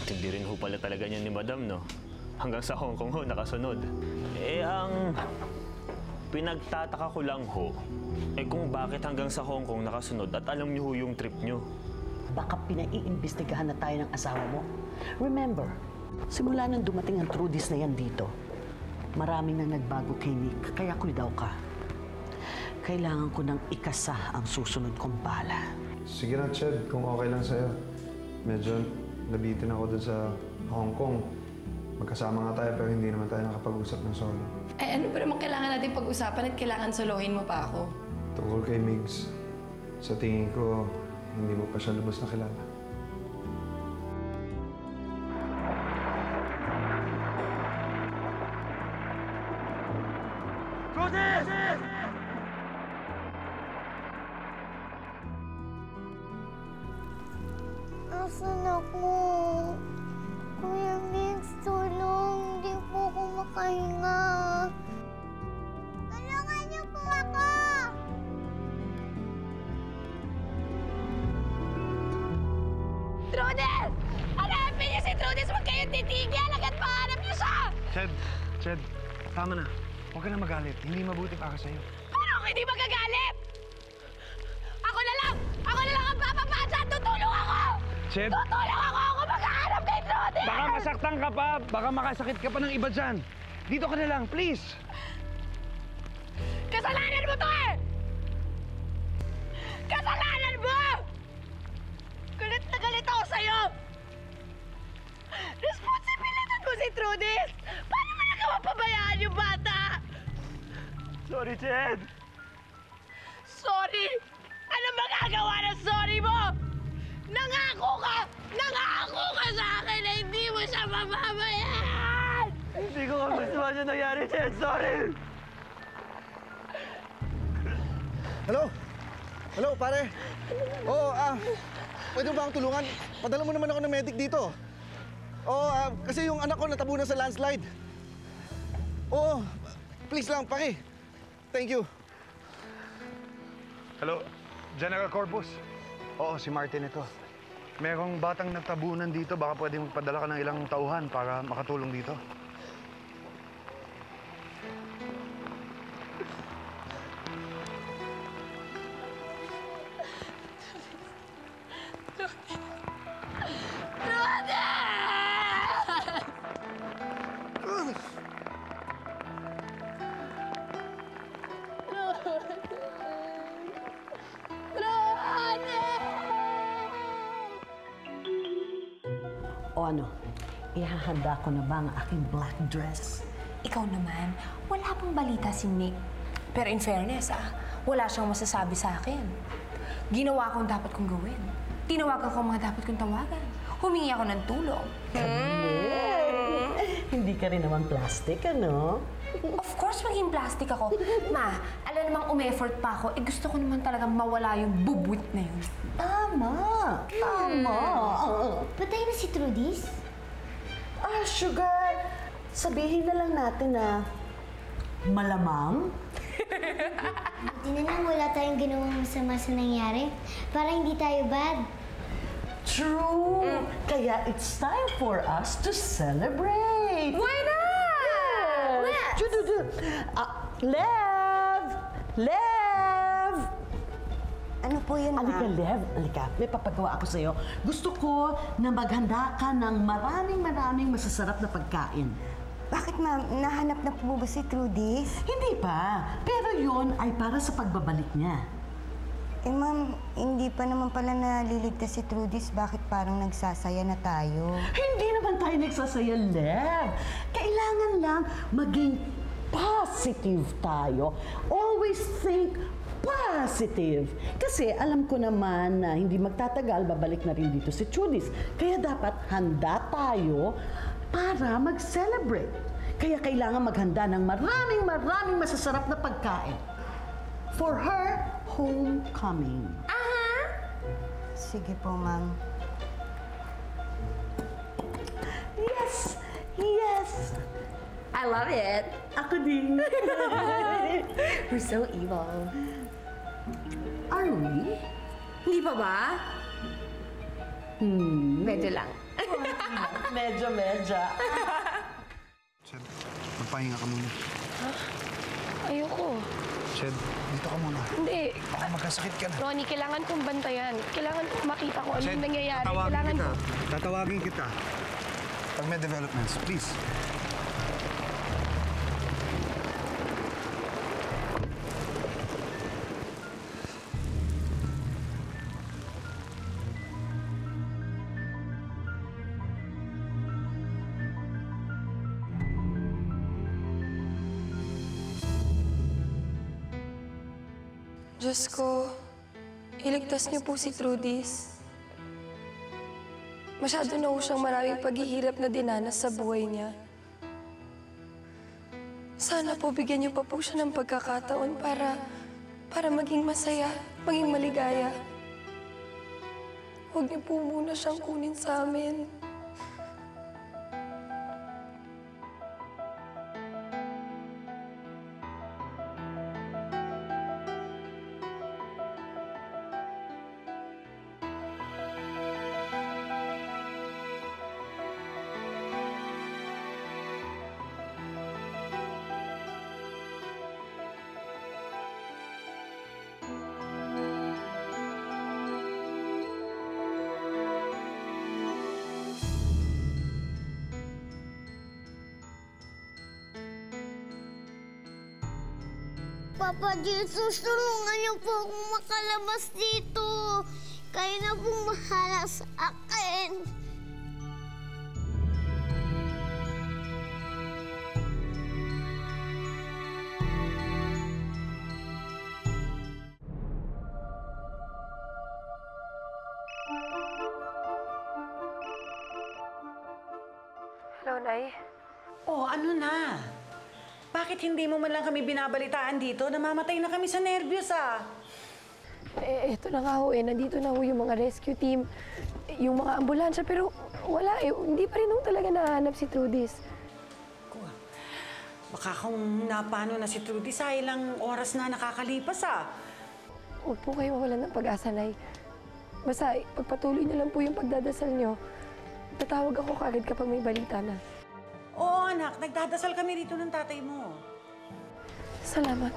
Hindi rin ho pala talaga niya ni Madam, no? Hanggang sa Hong Kong ho, nakasunod. Ang pinagtataka ko lang ho, kung bakit hanggang sa Hong Kong nakasunod at alam niyo ho yung trip niyo. Baka pinaiimbestigahan na tayo ng asawa mo. Remember, simula nang dumating ang Trudis na yan dito, maraming na nagbago kay Nick, kaya kulidaw ka. Kailangan ko nang ikasa ang susunod kong bala. Sige na, Ched, kung okay lang sa'yo. Medyo nabitin ako dun sa Hong Kong. Magkasama nga tayo pero hindi naman tayo nakapag-usap ng solo. Ano pa naman kailangan natin pag-usapan at kailangan solohin mo pa ako? Tungkol kay Migs, sa tingin ko, hindi mo pa siya lubos na kilala. Asan ako? Kuya Migs, tulong. Hindi po ako makahinga. Tulungan niyo po ako! Trudis! Hanapin niyo si Trudis! Huwag kayong titigil! Agad mahanap niyo siya! Ched, tama na. Huwag ka na magalit. Hindi mabuti para sa'yo. Paano ako hindi magagalit? Ako na lang! Ako na lang ang bababa dyan! Tutulong ako! Ched! Tutulong ako! Ako maghahanap kay Trudis! Baka masaktan ka pa! Baka makasakit ka pa ng iba dyan! Dito ka na lang, please! Kasalanan mo to eh! Kasalanan mo! Galit na galit ako sa'yo! Responsibilidad mo si Trudis! Paano mo nagawa pabayaan yung bata? Sorry, Ched! Sorry! Ano magagawa ng sorry mo? Nangako ka! Nangako ka sa akin na hindi mo siya mababayaan! Hindi ko kagustuhan yung nangyari, Ched! Sorry! Hello? Hello, pare? Oo, pwede mo ba akong tulungan? Padala mo naman ako ng medic dito. Oo, kasi yung anak ko natabunan sa landslide. Oo, please lang, paki. Thank you. Hello, General Corpus. Oo, si Martin ito. Merong batang nagtabunan dito. Baka pwede magpadala ka ng ilang tauhan para makatulong dito. O ano, ihahanda ko na ba ang aking black dress? Ikaw naman, wala pang balita si Nick. Pero in fairness, wala siyang masasabi sa akin. Ginawa ko ang dapat kong gawin. Tinawagan ko ang mga dapat kong tawagan. Humingi ako ng tulong. Hindi ka rin naman plastic, ano? Of course, maging plastic ako. Ma, alam namang umeffort pa ako, gusto ko naman talagang mawala yung bubwit na yun. Tama! Tama! Patay na si Trudis? Sugar! Sabihin na lang natin na malamang. Buti na lang wala tayong ginawang masama sa nangyari. Para hindi tayo bad. True! Kaya it's time for us to celebrate! Why not? Let's! Lev! Lev! Ano po yun, Alika, Lev. Alika, may papagawa ako sa'yo. Gusto ko na maghanda ka ng maraming masasarap na pagkain. Bakit, ma'am? Nahanap na po ba si Trudis? Hindi pa. Pero yun ay para sa pagbabalik niya. Ma'am, hindi pa naman pala naliligtas si Trudis. Bakit parang nagsasaya na tayo? Hindi naman tayo nagsasaya, Lev. Kailangan lang maging positive tayo. Always think positive. Kasi alam ko naman na hindi magtatagal, babalik na rin dito si Trudis. Kaya dapat handa tayo para mag-celebrate. Kaya kailangan maghanda ng maraming masasarap na pagkain. For her homecoming. Sige po, ma'am. Yes! Yes! I love it. Ako din. We're so evil. Are we? Hindi pa ba? Medyo lang. Medyo. Shed, magpahinga ka muna. Ayoko. Shed, dito ka muna. Hindi. Baka magkasakit ka na. Ronnie, kailangan kong bantayan. Kailangan kong makita kung ano yung nangyayari. tatawagin Kailangan kita. Tatawagin kita. Pag may developments, please. Diyos ko, iligtas niyo po si Trudis. Masyado na po siyang maraming paghihirap na dinanas sa buhay niya. Sana po bigyan niyo pa po siya ng pagkakataon para maging masaya, maging maligaya. Huwag niyo po muna siyang kunin sa amin. Papa Jesus, tulungan niyo po akong makalabas dito. Kayo na pong bahala sa akin. Hello, Nay. Oh, ano na? Bakit hindi mo man lang kami binabalitaan dito? Namamatay na kami sa nervyos, ah. Eto na nga ho nandito na ho yung mga rescue team, yung mga ambulansya, pero wala hindi pa rin ho talaga nahanap si Trudis. Baka kung napano na si Trudy, sa ilang oras na nakakalipas, ah. Huwag po kayo mawalan ng pag-asa, Nay. Basta pagpatuloy niyo lang po yung pagdadasal niyo. Tatawag ako kagad kapag may balita na. Oo, anak. Nagdadasal kami rito ng tatay mo. Salamat.